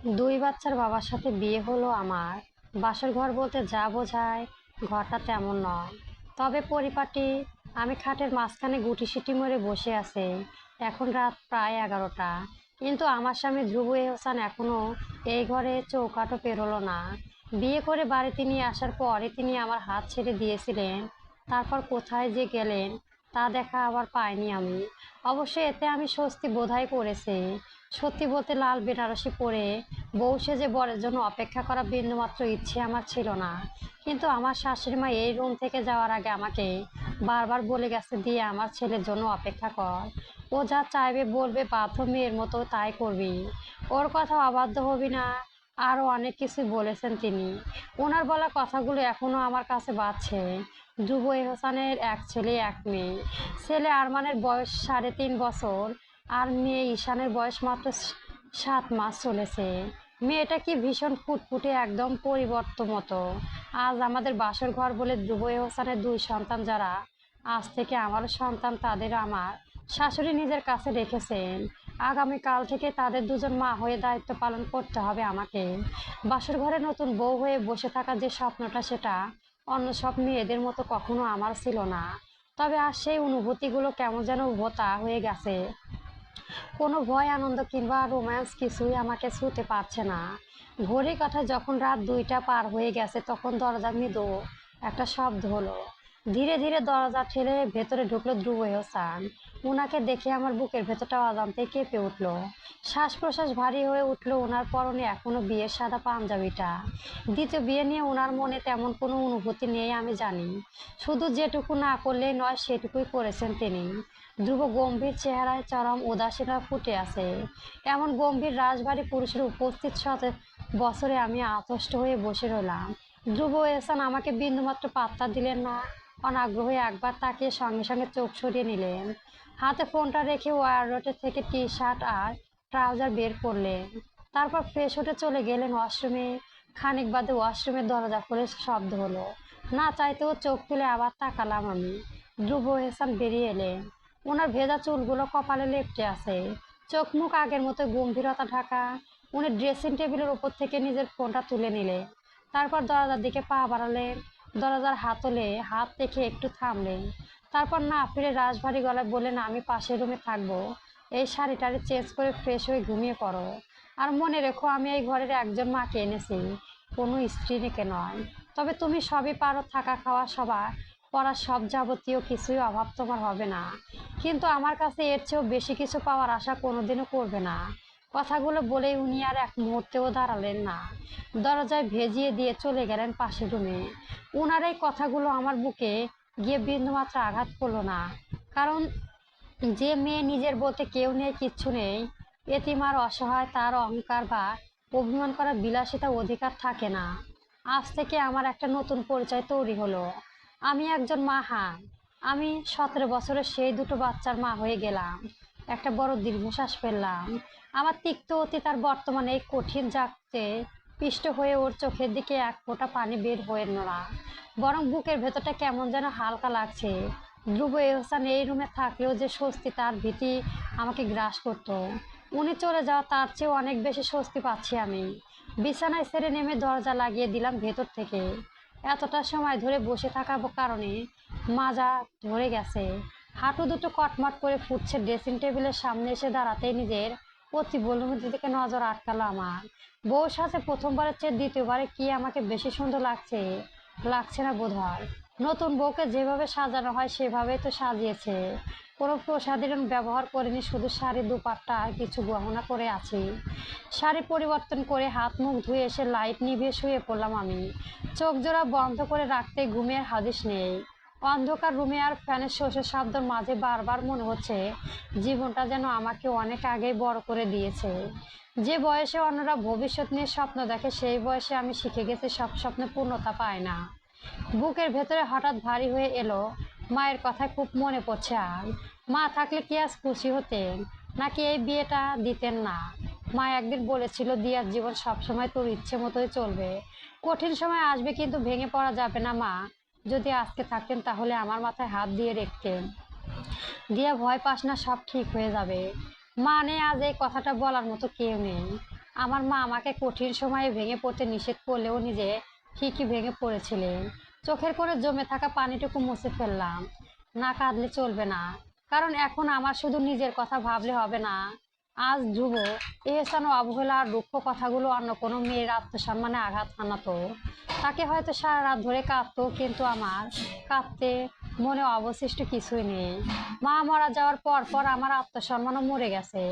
দুই বাচ্চার বাবার সাথে বিয়ে হলো আমার। বাসর ঘর বলতে যা বোঝায় ঘরটা তেমন নয়। তবে পরিপাটি। আমি খাটের মাঝখানে গুটিসুটি মরে বসে আছি। এখন রাত প্রায় 11টা। কিন্তু আমার স্বামী ধ্রুব এহসান এখনো এই ঘরে চৌকাঠও পেরোলো না। বিয়ে করে বাড়িতে নিয়ে আসার পরে তিনি আমার হাত ছেড়ে দিয়েছিলেন। তারপর কোথায় যে গেলেন তা দেখা আবার পাইনি আমি। অবশ্য এতে আমি স্বস্তি বোধই করেছি। সত্যি বলতে লাল বেনারসি পরে বউ সেজে বরের জন্য অপেক্ষা করা বিন্দুমাত্র ইচ্ছে আমার ছিল না। কিন্তু আমার শাশুড়ি মা এই রুম থেকে যাওয়ার আগে আমাকে বারবার বলে গেছে, দিয়ে আমার ছেলের জন্য অপেক্ষা কর। ও যা চাইবে বলবে বাধ্য মেয়ের মতো তাই করবি। ওর কথা অবাধ্য হবি না। আরও অনেক কিছু বলেছেন তিনি। ওনার বলা কথাগুলো এখনো আমার কাছে বাজছে। ধ্রুব এহসানের এক ছেলে এক মেয়ে। ছেলে আরমানের বয়স 3.5 বছর। আর মেয়ে ঈশানের বয়স মাত্র 7 মাস চলেছে। মেয়েটা কি ভীষণ ফুটফুটে, একদম পরিবর্তন মতো। আজ আমাদের বাসর ঘর বলে ধ্রুব হোসেনের 2 সন্তান যারা আজ থেকে আমারও সন্তান, তাদের আমার শাশুড়ি নিজের কাছে রেখেছেন। আগামীকাল থেকে তাদের দুজন মা হয়ে দায়িত্ব পালন করতে হবে আমাকে। বাসর ঘরে নতুন বউ হয়ে বসে থাকা যে স্বপ্নটা, সেটা অন্য সব মেয়েদের মতো কখনো আমার ছিল না। তবে আর সেই অনুভূতিগুলো কেমন যেন ভোঁতা হয়ে গেছে। কোনো ভয়, আনন্দ কিংবা রোম্যান্স কিছুই আমাকে ছুঁতে পারছে না। ঘড়ির কাঁটায় যখন রাত 2টা পার হয়ে গেছে, তখন দরজা মৃদু একটা শব্দ হলো। ধীরে ধীরে দরজা ঠেলে ভেতরে ঢুকলো ধ্রুব হোসেন। ওনাকে দেখে আমার বুকের ভেতরটা অজান্তেই কেঁপে উঠলো। শ্বাস প্রশ্বাস ভারী হয়ে উঠলো। ওনার পরনে এখনো বিয়ের সাদা পাঞ্জাবিটা। দ্বিতীয় বিয়ে নিয়ে ওনার মনে তেমন কোনো অনুভূতি নেই আমি জানি। শুধু যেটুকু না করলেই নয় সেটুকুই করেছেন তিনি। ধ্রুব গম্ভীর চেহারায় চরম উদাসীনতা ফুটে আছে। এমন গম্ভীর রাশভারী পুরুষের উপস্থিত বছরে আমি আতষ্ট হয়ে বসে রইলাম। ধ্রুব এহসান আমাকে বিন্দুমাত্র পাত্তা দিলেন না। অনাগ্রহে একবার তাকিয়ে সঙ্গে সঙ্গে চোখ সরিয়ে নিলেন। হাতে ফোনটা রেখে ওয়ারড্রোব থেকে টি শার্ট আর ট্রাউজার বের করলেন। তারপর ফ্রেশ হতে চলে গেলেন ওয়াশরুমে। খানিক বাদে ওয়াশরুমের দরজা খুলে শব্দ হলো। না চাইতেও চোখ তুলে আবার তাকালাম আমি। ধ্রুব এহসান বেরিয়ে এলেন। ওনার ভেজা চুলগুলো কপালে লেপ্টে আছে। চোখ মুখ আগের মতো গম্ভীরতা ঢাকা। উনি ড্রেসিং টেবিলের উপর থেকে নিজের ফোনটা তুলে নিলেন। তারপর দরজার দিকে পা বাড়ালেন। দরজার হাতলে হাত রেখে একটু থামলেন। তারপর না ফিরে রাশভারী গলায় বললেন, আমি পাশের রুমে থাকবো। এই শাড়িটারি চেঞ্জ করে ফ্রেশ হয়ে ঘুমিয়ে পড়ো। আর মনে রেখো, আমি এই ঘরের একজন মাকে এনেছি, কোনো স্ত্রীকে নয়। তবে তুমি সবই পারো, থাকা খাওয়া সবার পড়ার সব যাবতীয় কিছুই অভাব তোমার হবে না। কিন্তু আমার কাছে এর চেয়েও বেশি কিছু পাওয়ার আশা কোনোদিনও করবে না। কথাগুলো বলেই উনি আর এক মুহূর্তেও দাঁড়ালেন না। দরজায় ভেজিয়ে দিয়ে চলে গেলেন পাশের রুমে। উনার এই কথাগুলো আমার বুকে গিয়ে বিন্দুমাত্র আঘাত করলো না। কারণ যে মেয়ে নিজের বলতে কেউ নেই, কিচ্ছু নেই, এতিম আর অসহায়, তার অহংকার বা অভিমান করার বিলাসিতা অধিকার থাকে না। আজ থেকে আমার একটা নতুন পরিচয় তৈরি হলো। আমি একজন মা। হ্যাঁ, আমি 17 বছরের সেই 2টো বাচ্চার মা হয়ে গেলাম। একটা বড় দীর্ঘশ্বাস ফেললাম। আমার তিক্ত অতীত আর বর্তমানে এই কঠিন জাগতে পিষ্ট হয়ে ওর চোখের দিকে এক ফোঁটা পানি বের হয়ে না, বরং বুকের ভেতরটা কেমন যেন হালকা লাগছে। ধ্রুব এহসান এই রুমে থাকলেও যে স্বস্তি, তার ভীতি আমাকে গ্রাস করত। উনি চলে যাওয়া তার চেয়েও অনেক বেশি স্বস্তি পাচ্ছি আমি। বিছানায় ছেড়ে নেমে দরজা লাগিয়ে দিলাম ভেতর থেকে। এতটা সময় ধরে বসে থাকার কারণে মাজা ধরে গেছে। হাঁটু দুটো কটমট করে ফুটছে। ড্রেসিং টেবিলের সামনে এসে দাঁড়াতেই নিজের প্রতিবন্ধীর দিকে নজর আটকালো আমার। বউর সাথে প্রথমবারের চেয়ে দ্বিতীয়বারে কি আমাকে বেশি সুন্দর লাগছে? লাগছে না বোধহয়। নতুন বউকে যেভাবে সাজানো হয় সেভাবেই তো সাজিয়েছে। কোনো প্রসাধন ব্যবহার করিনি, শুধু শাড়ি, দুপাট্টা আর কিছু গহনা করে আছি। শাড়ি পরিবর্তন করে হাত মুখ ধুয়ে এসে লাইট নিভিয়ে শুয়ে পড়লাম আমি। চোখ জোড়া বন্ধ করে রাখতে ঘুমের হাদিস নেই। অন্ধকার রুমে আর ফ্যানের শোষের শব্দের মাঝে বারবার মনে হচ্ছে জীবনটা যেন আমাকে অনেক আগেই বড় করে দিয়েছে। যে বয়সে অন্যরা ভবিষ্যৎ নিয়ে স্বপ্ন দেখে, সেই বয়সে আমি শিখে গেছি সব স্বপ্নে পূর্ণতা পায় না। বুকের ভেতরে হঠাৎ ভারী হয়ে এলো। মায়ের কথা খুব মনে পড়ছে আজ। মা থাকলে কি আজ খুশি হতেন, নাকি এই বিয়েটা দিতেন না? মা একদিন বলেছিল, দিয়ার জীবন সবসময় তোর ইচ্ছে মতোই চলবে। কঠিন সময় আসবে, কিন্তু ভেঙে পড়া যাবে না মা। যদি আজকে থাকতেন তাহলে আমার মাথায় হাত দিয়ে রেখতেন। দিয়া, ভয় পাস না, সব ঠিক হয়ে যাবে। মা নেই আজ, এই কথাটা বলার মতো কেউ নেই। আমার মা আমাকে কঠিন সময়ে ভেঙে পড়তে নিষেধ করলেও নিজে ঠিকই ভেঙে পড়েছিলেন। চোখের কোণে জমে থাকা পানিটুকু মুছে ফেললাম। না কাঁদলে চলবে না, কারণ এখন আমার শুধু নিজের কথা ভাবলে হবে না। আজ ধ্রুব এহসান ও অবহেলা আর দুঃখ কথাগুলো অন্য কোনো মেয়ের আত্মসম্মানে আঘাত হানাতো। তাকে হয়তো সারা রাত ধরে কাঁদতো, কিন্তু আমার কাঁদতে মনে অবশিষ্ট কিছুই নেই। মা মারা যাওয়ার পর পর আমার আত্মসম্মানও মরে গেছে।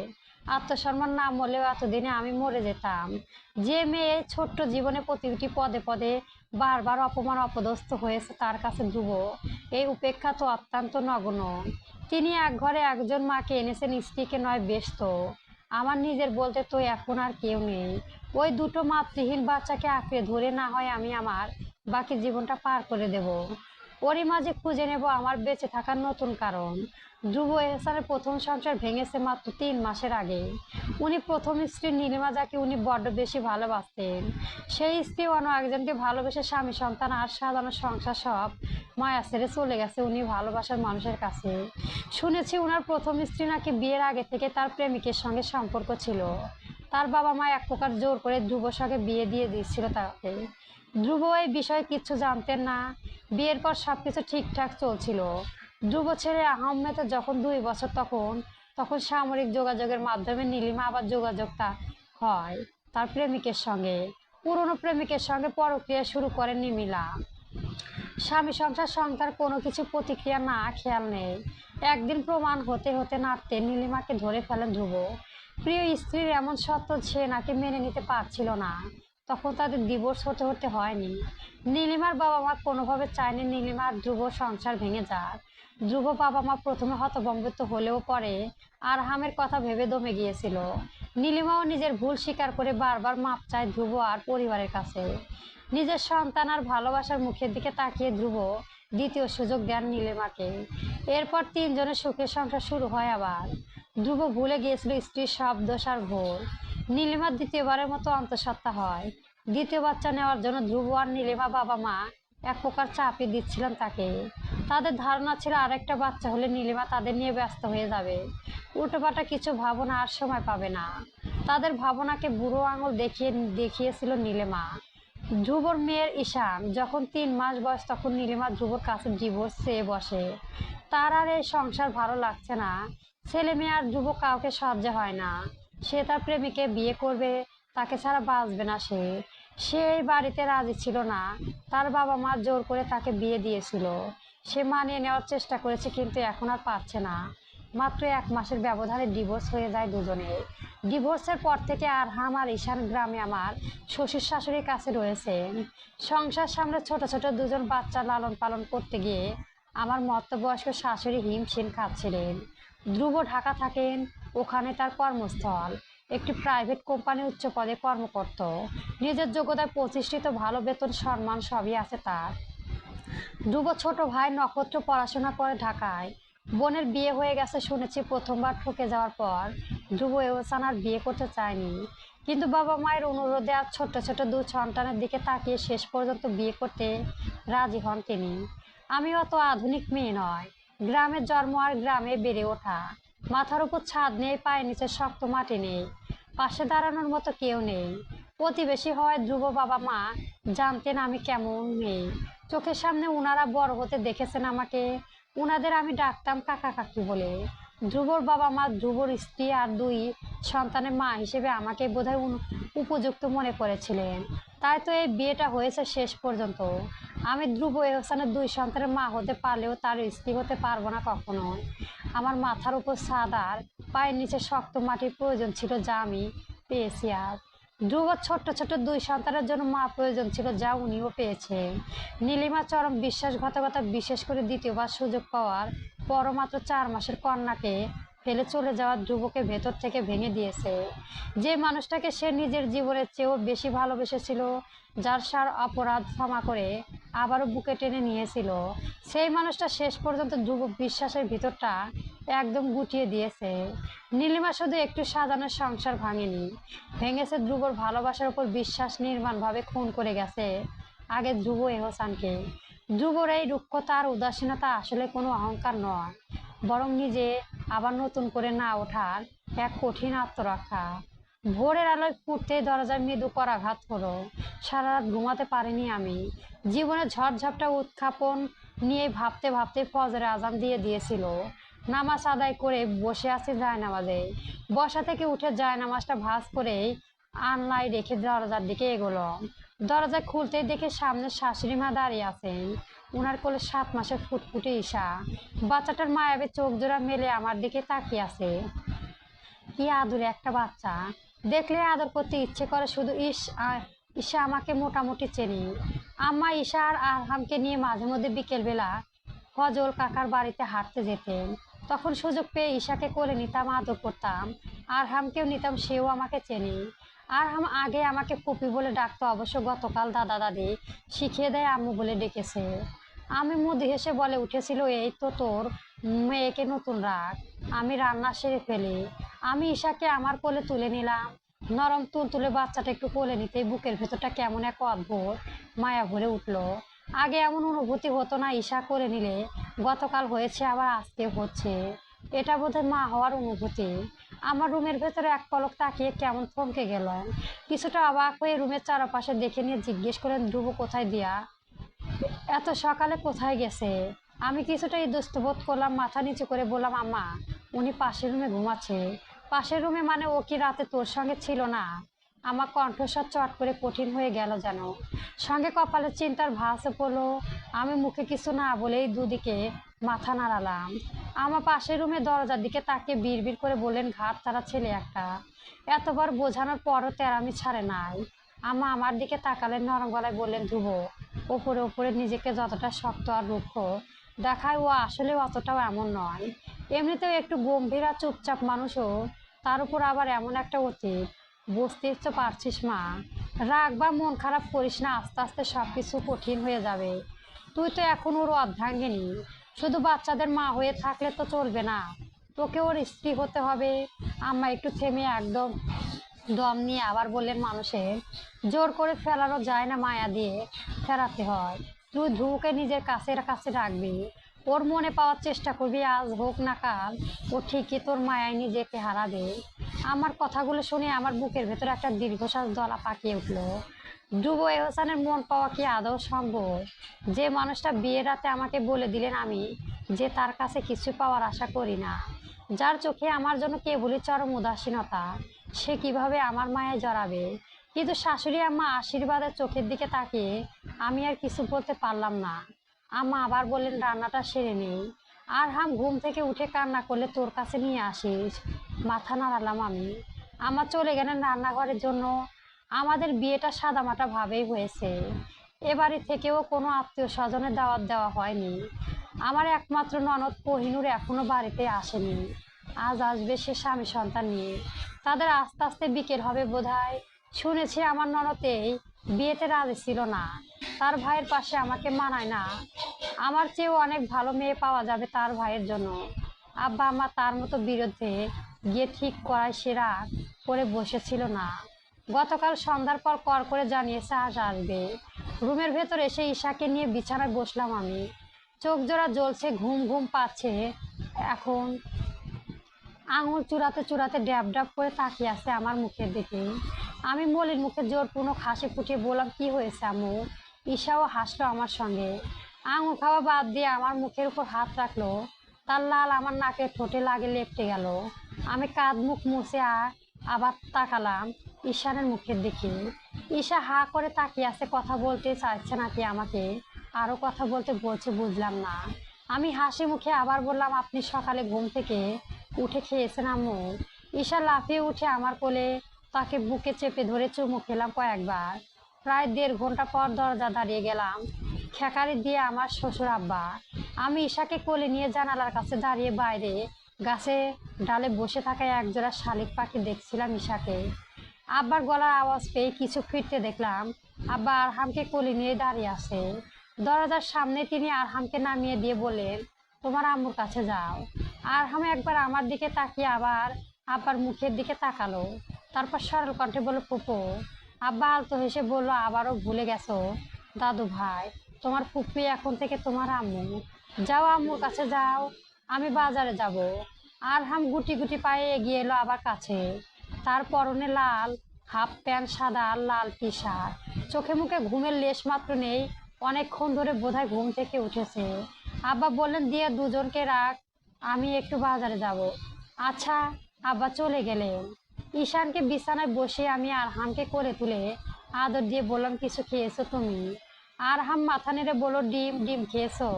আত্মসম্মান না মরলেও এতদিনে আমি মরে যেতাম। যে মেয়ে ছোট্ট জীবনে প্রতিটি পদে পদে বারবার অপমান অপদস্থ হয়েছে, তার কাছে ধ্রুব এই উপেক্ষা তো অত্যন্ত নগণ্য। তিনি এক ঘরে একজন মাকে এনেছেন, স্ত্রীকে নয় ব্যস্ত। আমার নিজের বলতে তো এখন আর কেউ নেই। ওই দুটো মাতৃহীন বাচ্চাকে আঁকড়ে ধরে না হয় আমি আমার বাকি জীবনটা পার করে দেব। ওরই মাঝে খুঁজে নেব আমার বেঁচে থাকার নতুন কারণ। ধ্রুব এহসানের প্রথম সংসার ভেঙেছে মাত্র 3 মাসের আগে। উনি প্রথম স্ত্রী নীলিমা, যাকে উনি বড্ড বেশি ভালোবাসতেন, সেই স্ত্রী অন্য একজনকে ভালোবেসে স্বামী সন্তান আর সাজানো সংসার সব মায়া ছেড়ে চলে গেছে উনি ভালোবাসার মানুষের কাছে। শুনেছি উনার প্রথম স্ত্রী নাকি বিয়ের আগে থেকে তার প্রেমিকের সঙ্গে সম্পর্ক ছিল। তার বাবা মা এক প্রকার জোর করে ধ্রুবর সঙ্গে বিয়ে দিয়ে দিচ্ছিল তাকে। ধ্রুব এই বিষয়ে কিচ্ছু জানতেন না। বিয়ের পর সবকিছু ঠিকঠাক চলছিল। ধ্রুব ছেলে আহমেদের যখন 2 বছর, তখন তখন সামরিক যোগাযোগের মাধ্যমে নীলিমা আবার যোগাযোগটা হয় তার প্রেমিকের সঙ্গে। পুরনো প্রেমিকের সঙ্গে পরক্রিয়া শুরু করেন নিমিলা। স্বামী সংসার সংসার কোনো কিছু প্রতিক্রিয়া না, খেয়াল নেই। একদিন প্রমাণ হতে হতে নাড়তে নীলিমাকে ধরে ফেলেন ধ্রুব। প্রিয় স্ত্রীর এমন সত্য সে নাকি মেনে নিতে পারছিল না। তখন তাদের ডিভোর্স হতে হতে হয়নি। নীলিমার বাবা মা কোনোভাবে চায়নি নীলিমা আর ধ্রুব সংসার ভেঙে যাক। ধ্রুব বাবা মা প্রথমে হতভম্বিত হলেও পরে আরহামের কথা ভেবে দমে গিয়েছিল। নীলিমাও নিজের ভুল স্বীকার করে বারবার মাপ চায় ধ্রুব আর পরিবারের কাছে। নিজের সন্তান আর ভালোবাসার মুখের দিকে তাকিয়ে ধ্রুব দ্বিতীয় সুযোগ দেন নীলিমাকে। এরপর 3 জনের সুখের সংসার শুরু হয় আবার। ধ্রুব ভুলে গিয়েছিল স্ত্রীর সব দোষ আর ভুল। নীলিমার দ্বিতীয়বারের মতো অন্তঃসত্ত্বা হয়। দ্বিতীয় বাচ্চা নেওয়ার জন্য ধ্রুব আর নীলিমা বাবা মা এক প্রকার চাপিয়ে দিচ্ছিলেন তাকে। তাদের ধারণা ছিল আরেকটা বাচ্চা হলে নীলিমা তাদের নিয়ে ব্যস্ত হয়ে যাবে, উল্টোপাল্টা কিছু ভাবনা আর সময় পাবে না। তাদের ভাবনাকে বুড়ো আঙুল দেখিয়েছিল নীলিমা। ধ্রুবর মেয়ের ঈশান যখন 3 মাস বয়স, তখন নীলিমা ধ্রুবর কাছে ডিভোর্স চেয়ে বসে। তার আর এই সংসার ভালো লাগছে না। ছেলে মেয়ে আর ধ্রুব কাউকে সহ্য হয় না। সে তার প্রেমিকে বিয়ে করবে, তাকে ছাড়া বাঁচবে না সে। সে এই বাড়িতে রাজি ছিল না। তার বাবা মা জোর করে তাকে বিয়ে দিয়েছিল। সে মানিয়ে নেওয়ার চেষ্টা করেছে, কিন্তু এখন আর পারছে না। মাত্র 1 মাসের ব্যবধানে ডিভোর্স হয়ে যায় দুজনের। ডিভোর্সের পর থেকে আরহাম আর ঈশান গ্রামে আমার শ্বশুর শাশুড়ির কাছে রয়েছেন। সংসার সামনে ছোট ছোট 2জন বাচ্চা লালন পালন করতে গিয়ে আমার মধ্যবয়স্ক শাশুড়ি হিমশিম খাচ্ছিলেন। ধ্রুব ঢাকা থাকেন, ওখানে তার কর্মস্থল। একটি প্রাইভেট কোম্পানি উচ্চ পদে কর্মকর্ত। নিজের যোগ্যতায় প্রতিষ্ঠিত, ভালো বেতন সম্মান সবই আছে তার। ধ্রুব ছোট ভাই নক্ষত্র পড়াশোনা করে ঢাকায়। বোনের বিয়ে হয়ে গেছে শুনেছি। প্রথমবার ঠকে যাওয়ার পর ধ্রুব এহসান আর বিয়ে করতে চায়নি, কিন্তু বাবা মায়ের অনুরোধে আর ছোট ছোট 2 সন্তানের দিকে তাকিয়ে শেষ পর্যন্ত বিয়ে করতে রাজি হন তিনি। আমি অত আধুনিক মেয়ে নয়, গ্রামের জন্ম আর গ্রামে বেড়ে ওঠা। মাথার উপর ছাদ নেই, পায়ের নিচে শক্ত মাটি নেই, পাশে দাঁড়ানোর মতো কেউ নেই। প্রতিবেশী হওয়ায় ধ্রুব বাবা মা জানতেন আমি কেমন মেয়ে। চোখের সামনে উনারা বড় হতে দেখেছেন আমাকে। উনাদের আমি ডাকতাম কাকা কাকি বলে। ধ্রুবর বাবা মা ধ্রুবর স্ত্রী আর 2 সন্তানের মা হিসেবে আমাকে বোধহয় উপযুক্ত মনে করেছিলেন। তাই তো এই বিয়েটা হয়েছে শেষ পর্যন্ত। আমি ধ্রুব এহসানের 2 সন্তানের মা হতে পারলেও তার স্ত্রী হতে পারবো না কখনো। আমার মাথার উপর ছাদ আর পায়ের নিচে শক্ত মাটির প্রয়োজন ছিল, যা আমি পেয়েছি আজ। ধ্রুবর ছোট্ট ছোট্ট 2 সন্তানের জন্য মা প্রয়োজন ছিল, যা উনিও পেয়েছেন। নীলিমা চরম বিশ্বাসঘাতকতা, বিশেষ করে দ্বিতীয়বার সুযোগ পাওয়ার পরও মাত্র 4 মাসের কন্যাকে ফেলে চলে যাওয়া ধ্রুবকে ভেতর থেকে ভেঙে দিয়েছে। যে মানুষটাকে সে নিজের জীবনের চেয়েও বেশি ভালোবেসেছিল, যার সার অপরাধ ক্ষমা করে আবারও বুকে টেনে নিয়েছিল, সেই মানুষটা শেষ পর্যন্ত ধ্রুব বিশ্বাসের ভিতরটা একদম গুটিয়ে দিয়েছে। নীলিমা শুধু একটু সাজানো সংসার ভাঙেনি, ভেঙেছে ধ্রুবর ভালোবাসার উপর বিশ্বাস, নির্মমভাবে খুন করে গেছে আগে ধ্রুব এহসানকে। ধ্রুবর এই রুক্ষতা আর উদাসীনতা আসলে কোনো অহংকার নয়, বরং নিজে আবার নতুন করে না ওঠার এক কঠিন আত্মরক্ষা। ভোরের আলোয় ফুটতে দরজায় মৃদু করাঘাত হলো। সারা রাত ঘুমাতে পারিনি আমি। জীবনের ঝড়ঝাপটা উত্থাপন নিয়ে ভাবতে ভাবতে ফজরে আজান দিয়ে দিয়েছিল। নামাজ আদায় করে বসে আছি জায়নামাজে। বসা থেকে উঠে জায়নামাজটা ভাঁজ করে আনলাই রেখে দরজার দিকে এগোলাম। দরজা খুলতেই দেখে সামনে শাশুড়ি মা দাঁড়িয়ে আছেন। উনার কোলে 7 মাসের ফুটফুটে ঈশা। বাচ্চাটার মায়াবী চোখ জোড়া মেলে আমার দিকে তাকিয়ে আছে। কি আদুরে একটা বাচ্চা, দেখলে আদর করতে ইচ্ছে করে শুধু। ঈশা আমাকে মোটামুটি চেনি। আম্মা ঈশা আর আরহামকে নিয়ে মাঝে মধ্যে বিকেলবেলা ফজল কাকার বাড়িতে হাঁটতে যেতেন। তখন সুযোগ পেয়ে ঈশাকে কোলে নিতাম, আদর করতাম। আরহামকেও নিতাম, সেও আমাকে চেনে। আরহাম আগে আমাকে ফুপি বলে ডাকতো, অবশ্য গতকাল দাদা দাদি শিখিয়ে দেয় আম্মু বলে ডেকেছে। আমি মুদি হেসে বলে উঠেছিল, এই তো তোর মেয়েকে নতুন রাখ, আমি রান্না সেরে ফেলি। আমি ঈশাকে আমার কোলে তুলে নিলাম। নরম তুলতুলে বাচ্চাটা একটু কোলে নিতেই বুকের ভেতরটা কেমন এক অদ্ভুত মায়া ভরে উঠলো। আগে এমন অনুভূতি হতো না ঈশা কোলে নিলে। গতকাল হয়েছে, আবার আজকে হচ্ছে। এটা বোধহয় মা হওয়ার অনুভূতি। আমার রুমের ভেতরে এক পলক তাকিয়ে কেমন থমকে গেলাম। কিছুটা অবাক হয়ে রুমের চারপাশে দেখে নিয়ে জিজ্ঞেস করেন, ধ্রুব কোথায় দিয়া? এত সকালে কোথায় গেছে? আমি কিছুটা ইতস্তত বোধ করলাম, মাথা নিচু করে বললাম, আম্মা উনি পাশের রুমে ঘুমাচ্ছে। পাশের রুমে মানে ও কি রাতে তোর সঙ্গে ছিল না? আমার কণ্ঠস্বর চট করে কঠিন হয়ে গেল যেন। সঙ্গে কপালে চিন্তার ভাঁজে পড়লো। আমি মুখে কিছু না বলেই দুদিকে মাথা নাড়ালাম। আমার পাশের রুমে দরজার দিকে তাকিয়ে বিড়বিড় করে বললেন, ঘাট তারা ছেলে একটা। এতবার বোঝানোর পরও তেরামি ছাড়ে নাই। আম্মা আমার দিকে তাকালেন, নরম গলায় বললেন, ধ্রুব ওপরে ওপরে নিজেকে যতটা শক্ত আর রুক্ষ দেখায়, ও আসলে অতটাও এমন নয়। এমনিতেও একটু গম্ভীর আর চুপচাপ মানুষও, তার উপর আবার এমন একটা অতীত। বুঝতেই তো পারছিস মা। রাগ বা মন খারাপ করিস না, আস্তে আস্তে সবকিছু কঠিন হয়ে যাবে। তুই তো এখন ওর অর্ধাঙ্গিনী। শুধু বাচ্চাদের মা হয়ে থাকলে তো চলবে না, তোকে ওর স্ত্রী হতে হবে। আম্মা একটু থেমে একদম দম নিয়ে আবার বললেন, মানুষের জোর করে ফেলানো যায় না, মায়া দিয়ে ফেরাতে হয়। তুই ধ্রুবকে নিজের কাছে রাখবি, ওর মনে পাওয়ার চেষ্টা করবি। আজ হোক না কাল ও ঠিকই তোর মায়ায় নিজেকে হারাবে। আমার কথাগুলো শুনে আমার বুকের ভেতরে একটা দীর্ঘশ্বাস দলা পাকিয়ে উঠলো। ধ্রুব এহসানের মন পাওয়া কি আদৌ সম্ভব? যে মানুষটা বিয়ের রাতে আমাকে বলে দিলেন আমি যে তার কাছে কিছু পাওয়ার আশা করি না, যার চোখে আমার জন্য কেবলই চরম উদাসীনতা, সে কিভাবে আমার মায়ায় জড়াবে? কিন্তু শাশুড়ি আম্মা আশীর্বাদের চোখের দিকে তাকিয়ে আমি আর কিছু বলতে পারলাম না। আম্মা আবার বললেন, রান্নাটা সেরে নেই। আরহাম ঘুম থেকে উঠে কান্না করলে তোর কাছে নিয়ে আসিস। মাথা নাড়ালাম আমি। আম্মা চলে গেলেন রান্নাঘরের জন্য। আমাদের বিয়েটা সাদামাটা ভাবেই হয়েছে। এবারে থেকেও কোনো আত্মীয় স্বজনের দাওয়াত দেওয়া হয়নি। আমার একমাত্র ননদ কোহিনূর এখনো বাড়িতে আসেনি। আজ আসবে সে স্বামী সন্তান নিয়ে। তাদের আস্তে আস্তে বিকেল হবে বোধহয়। শুনেছি আমার ননদেই বিয়েতে রাজি ছিল না, তার ভাইয়ের পাশে আমাকে মানায় না। আমার চেয়েও অনেক ভালো মেয়ে পাওয়া যাবে তার ভাইয়ের জন্য। আব্বা আম্মা তার মতো বিরুদ্ধে গিয়ে ঠিক করায় সে রাগ করে বসেছিল না। গতকাল সন্ধ্যার পর কর করে জানিয়েছে আজ আসবে। রুমের ভেতর এসে ঈশাকে নিয়ে বিছানায় বসলাম আমি। চোখ জোড়া জ্বলছে, ঘুম ঘুম পাচ্ছে। এখন আঙুল চূড়াতে চূড়াতে ড্যাব ড্যাব করে তাকিয়ে আছে আমার মুখের দিকে। আমি মলিন মুখে জোরপূর্ণ হাসি ফুটিয়ে বললাম, কি হয়েছে আম্মু? ঈশাও হাসলো আমার সঙ্গে। আঙুল খাওয়া বাদ দিয়ে আমার মুখের উপর হাত রাখলো। তার লাল আমার নাকের ঠোঁটে লাগে লেপটে গেল। আমি কাঁধ মুখ মুছে আবার তাকালাম ঈশানের মুখের দিকে। ঈশা হা করে তাকিয়ে আছে, কথা বলতে চাইছে নাকি আমাকে আরো কথা বলতে বলছে বুঝলাম না। আমি হাসি মুখে আবার বললাম, আপনি সকালে ঘুম থেকে উঠে খেয়েছেন আম্মু? ঈশা লাফিয়ে উঠে আমার কোলে, তাকে বুকে চেপে ধরে চুমু খেলাম কয়েকবার। প্রায় 1.5 ঘন্টা পর দরজা দাঁড়িয়ে গেলাম, খেকারি দিয়ে আমার শ্বশুর আব্বা। আমি ঈশাকে কোলে নিয়ে জানালার কাছে দাঁড়িয়ে বাইরে গাছে ডালে বসে থাকা একজোড়া শালিক পাখি দেখছিলাম ঈশাকে। আব্বার গলার আওয়াজ পেয়ে কিছু ফিরতে দেখলাম আব্বা আরহামকে কোলে নিয়ে দাঁড়িয়ে আছে। দরজার সামনে তিনি আরহামকে নামিয়ে দিয়ে বললেন, তোমার আম্মুর কাছে যাও। আরহাম একবার আমার দিকে তাকিয়ে আবার আব্বার মুখের দিকে তাকালো, তারপর সরল কণ্ঠে বলল, ফুপু। আব্বা আলতো হেসে বলল, আবারও ভুলে গেছো দাদু ভাই, তোমার ফুপি এখন থেকে তোমার আম্মু। যাও আম্মুর কাছে যাও, আমি বাজারে যাব। আরহাম গুটি গুটি পায়ে এগিয়ে এলো আবার কাছে। তার পরনে লাল হাফ প্যান্ট, সাদা আর লাল টি শার্ট। চোখে মুখে ঘুমের লেশ মাত্র নেই। অনেকক্ষণ ধরে বোধহয় ঘুম থেকে উঠেছে। আব্বা বললেন, দিয়ে দুজনকে রাখ, আমি একটু বাজারে যাব। আচ্ছা। আব্বা চলে গেলেন। ঈশানকে বিছানায় বসে আমি আরহামকে কোলে তুলে আদর দিয়ে বললাম, কিছু খেয়েছো তুমি? আরহাম মাথা নেড়ে বলল, ডিম। ডিম খেয়েছো?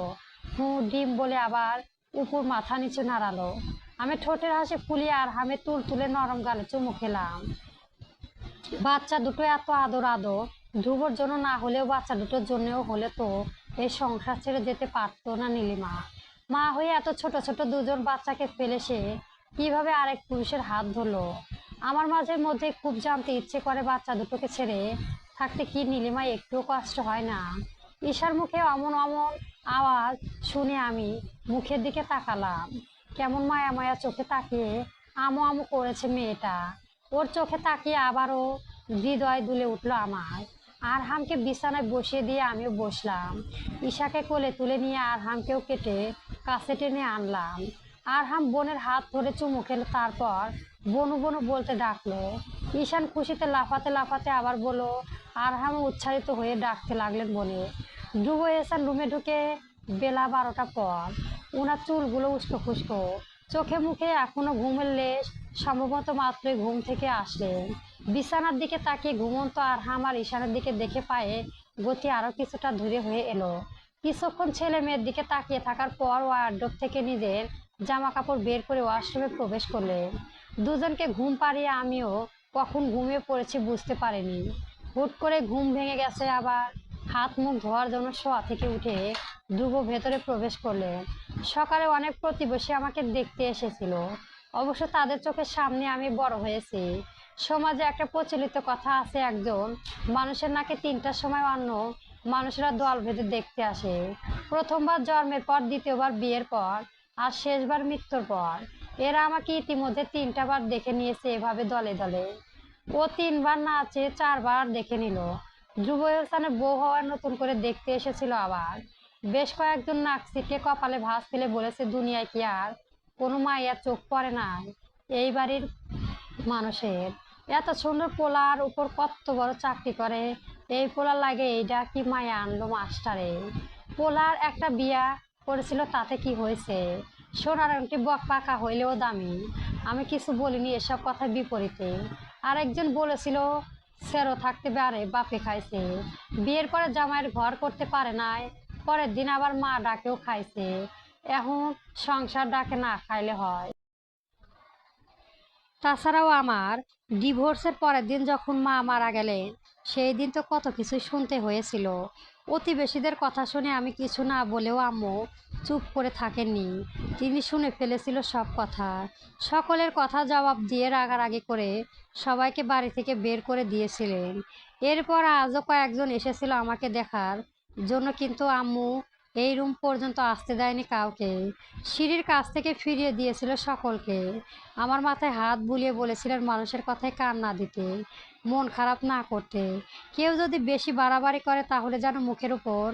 হুঁ, ডিম বলে আবার উপর মাথা নিচু নাড়ালো। আমি ঠোঁটের হাসি ফুলিয়ে আরহামের তুল তুলে নরম গালে চুমু খেলাম। বাচ্চা দুটো এত আদর আদর, ধ্রুবর জন্য না হলেও বাচ্চা দুটোর জন্যও হলে তো এই সংসার ছেড়ে যেতে পারতো না নীলিমা। মা হয়ে এত ছোট ছোট দুজন বাচ্চাকে ফেলে সে কিভাবে আরেক পুরুষের হাত ধরলো? আমার মাঝে মধ্যে খুব জানতে ইচ্ছে করে, বাচ্চা দুটোকে ছেড়ে থাকতে কি নীলিমা একটুও কষ্ট হয় না? ঈশার মুখে অমন অমন আওয়াজ শুনে আমি মুখের দিকে তাকালাম। কেমন মায়া মায়া চোখে তাকিয়ে আমো আমো করেছে মেয়েটা। ওর চোখে তাকিয়ে আবারও হৃদয় দুলে উঠলো আমার। আরহামকে বিছানায় বসিয়ে দিয়ে আমিও বসলাম। ঈশাকে কোলে তুলে নিয়ে আরহামকেও কেটে কাছে টেনে আনলাম। আরহাম বোনের হাত ধরে চুমু খেলো, তারপর বনু বনু বলতে ডাকলো। ঈশান খুশিতে লাফাতে লাফাতে আবার বলল। আরহাম উচ্ছ্বাসিত হয়ে ডাকতে লাগলেন বনে। ধ্রুব এসান রুমে ঢুকে বেলা 12টা পর। ওনার চুলগুলো উস্কো খুস্কো, চোখে মুখে এখনো ঘুমের লেশ। সম্ভবত মাত্রই ঘুম থেকে আসলেন। বিছানার দিকে তাকিয়ে ঘুমন্ত আরহাম আর ঈশানের দিকে দেখে পায়ে গতি আরো কিছুটা ধীরে হয়ে এলো। কিছুক্ষণ ছেলে মেয়ের দিকে তাকিয়ে থাকার পর ওয়ার্ডরোব থেকে নিজের জামা কাপড় বের করে ওয়াশরুমে প্রবেশ করলেন। দুজনকে ঘুম পাড়িয়ে আমিও কখন ঘুমিয়ে পড়েছি বুঝতে পারিনি। হুট করে ঘুম ভেঙে গেছে আবার। হাত মুখ ধোয়ার জন্য শোয়া থেকে উঠে ধ্রুব ভেতরে প্রবেশ করলেন। সকালে অনেক প্রতিবেশী আমাকে দেখতে এসেছিল। অবশ্য তাদের চোখের সামনে আমি বড় হয়েছি। সমাজে একটা প্রচলিত কথা আছে, একজন মানুষের নাকি 3টার সময় অন্য মানুষেরা দল বেঁধে দেখতে আসে। প্রথমবার জন্মের পর, দ্বিতীয়বার বিয়ের পর, আর শেষবার মৃত্যুর পর। এরা আমাকে ইতিমধ্যে 3টা বার দেখে নিয়েছে এভাবে দলে দলে। ও 3বার না চেয়ে 4বার দেখে নিল। ধ্রুব হোসেনের বউ হওয়ার নতুন করে দেখতে এসেছিল আবার। বেশ কয়েকজন নাক ছিটকে কপালে ভাঁজ ফেলে বলেছে, দুনিয়ায় কি আর কোনো মাইয়ার চোখ পড়ে না এই বাড়ির মানুষের? এত সুন্দর পোলার উপর কত বড় চাকরি করে, এই পোলার লাগে এইটা কি মায়া আনলো মাস্টারে? পোলার একটা বিয়া করেছিল, তাতে কি হয়েছে? সোনার আংটি বক পাকা হইলেও দামি। আমি কিছু বলিনি এসব কথার বিপরীতে। আরেকজন বলেছিল, সেরো থাকতে পারে বাপে খাইছে, বিয়ের পরে জামাইয়ের ঘর করতে পারে নাই, পরের দিন আবার মা ডাকেও খাইছে, এখন সংসার ডাকে না খাইলে হয়? তাছাড়াও আমার ডিভোর্সের পরের দিন যখন মা মারা গেলেন, সেই দিন তো কত কিছুই শুনতে হয়েছিল। প্রতিবেশীদের কথা শুনে আমি কিছু না বলেও আম্মু চুপ করে থাকেননি। তিনি শুনে ফেলেছিল সব কথা। সকলের কথা জবাব দিয়ে রাগারাগি করে সবাইকে বাড়ি থেকে বের করে দিয়েছিলেন। এরপর আজও কয়েকজন এসেছিল আমাকে দেখার জন্য, কিন্তু আম্মু এই রুম পর্যন্ত আসতে দেয়নি কাউকে। সিঁড়ির কাছ থেকে ফিরিয়ে দিয়েছিল সকলকে। আমার মাথায় হাত বুলিয়ে বলেছিলেন মানুষের কথায় কান না দিতে, মন খারাপ না করতে। কেউ যদি বেশি বাড়াবাড়ি করে তাহলে যেন মুখের উপর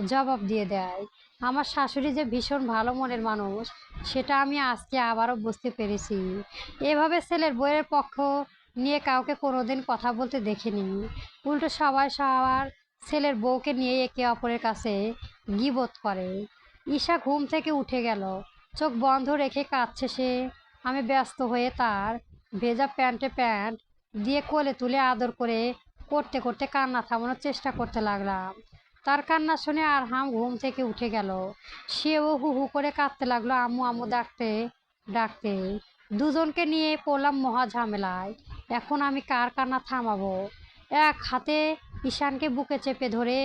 জবাব দিয়ে দেয়। আমার শাশুড়ি যে ভীষণ ভালো মনের মানুষ, সেটা আমি আজকে আবারও বুঝতে পেরেছি। এভাবে ছেলের বউয়ের পক্ষ নিয়ে কাউকে কোনোদিন কথা বলতে দেখিনি। উল্টো সবাই সবার ছেলের বউকে নিয়ে একে অপরের কাছে গীবত করে। ঈশা ঘুম থেকে উঠে গেল, চোখ বন্ধ রেখে কাঁদছে সে। আমি ব্যস্ত হয়ে তার ভেজা প্যান্টে প্যান্ট দিয়ে কোলে তুলে আদর করে করতে করতে কান্না থামানোর চেষ্টা করতে লাগলাম। তার কান্না শুনে আরহাম ঘুম থেকে উঠে গেল। সেও হু হু করে কাঁদতে লাগলো, আম্মু আম্মু ডাকতে ডাকতে। দুজনকে নিয়ে পড়লাম মহা ঝামেলায়। এখন আমি কার কান্না থামাবো? এক হাতে ঈশানকে বুকে চেপে ধরে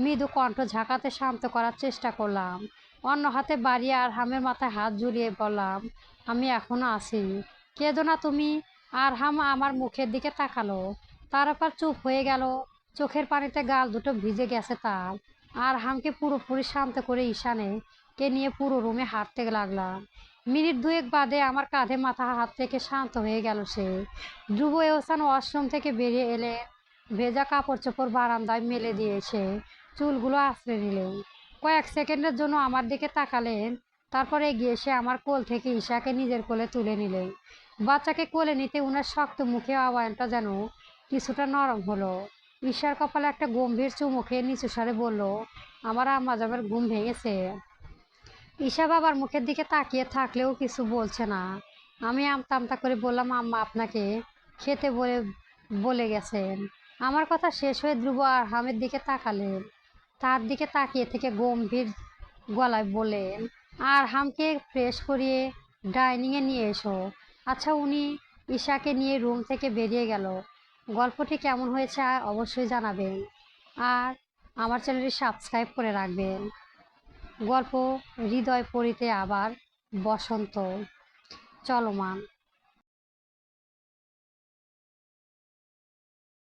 মৃদু কণ্ঠ ঝাঁকাতে শান্ত করার চেষ্টা করলাম। অন্য হাতে বাড়িয়ে আরহামের মাথায় হাত ঝুলিয়ে বললাম, আমি এখনো আছি, কেঁদো না তুমি। আরহাম আমার মুখের দিকে তাকালো, তারপর চুপ হয়ে গেল। চোখের পানিতে গাল দুটো ভিজে গেছে তার। আরহামকে পুরোপুরি শান্ত করে ঈশানে কে নিয়ে পুরো রুমে হাঁটতে লাগলাম। মিনিট দুয়েক বাদে আমার কাঁধে মাথা হাত থেকে শান্ত হয়ে গেল সে। ধ্রুব এহসান ওয়াশরুম থেকে বেরিয়ে এলেন। ভেজা কাপড় চোপড় বারান্দায় মেলে দিয়েছে, চুলগুলো আঁচড়ে নিলেন। কয়েক সেকেন্ডের জন্য আমার দিকে তাকালেন, তারপরে এগিয়ে এসে আমার কোল থেকে ঈশাকে নিজের কোলে তুলে নিলেন। বাচ্চাকে কোলে নিতে উনার শক্ত মুখে আওয়াজটা যেন কিছুটা নরম হলো। ঈশার কপালে একটা গম্ভীর চুমু খেয়ে নিচু স্বরে বলল, আমার আম্মা জানের ঘুম ভেঙেছে। ঈশা বাবার মুখের দিকে তাকিয়ে থাকলেও কিছু বলছে না। আমি আমতা আমতা করে বললাম, আম্মা আপনাকে খেতে বলে বলে গেছেন। আমার কথা শেষ হয়ে ধ্রুব আর হামের দিকে তাকালেন। তার দিকে তাকিয়ে থেকে গম্ভীর গলায় বললেন, আর হামকে ফ্রেশ করিয়ে ডাইনিংয়ে নিয়ে এসো। আচ্ছা, উনি ঈশাকে নিয়ে রুম থেকে বেরিয়ে গেল। গল্পটি কেমন হয়েছে অবশ্যই জানাবেন। আর আমার চ্যানেলটি সাবস্ক্রাইব করে রাখবেন। গল্প হৃদয় পড়িতে আবার বসন্ত চলমান।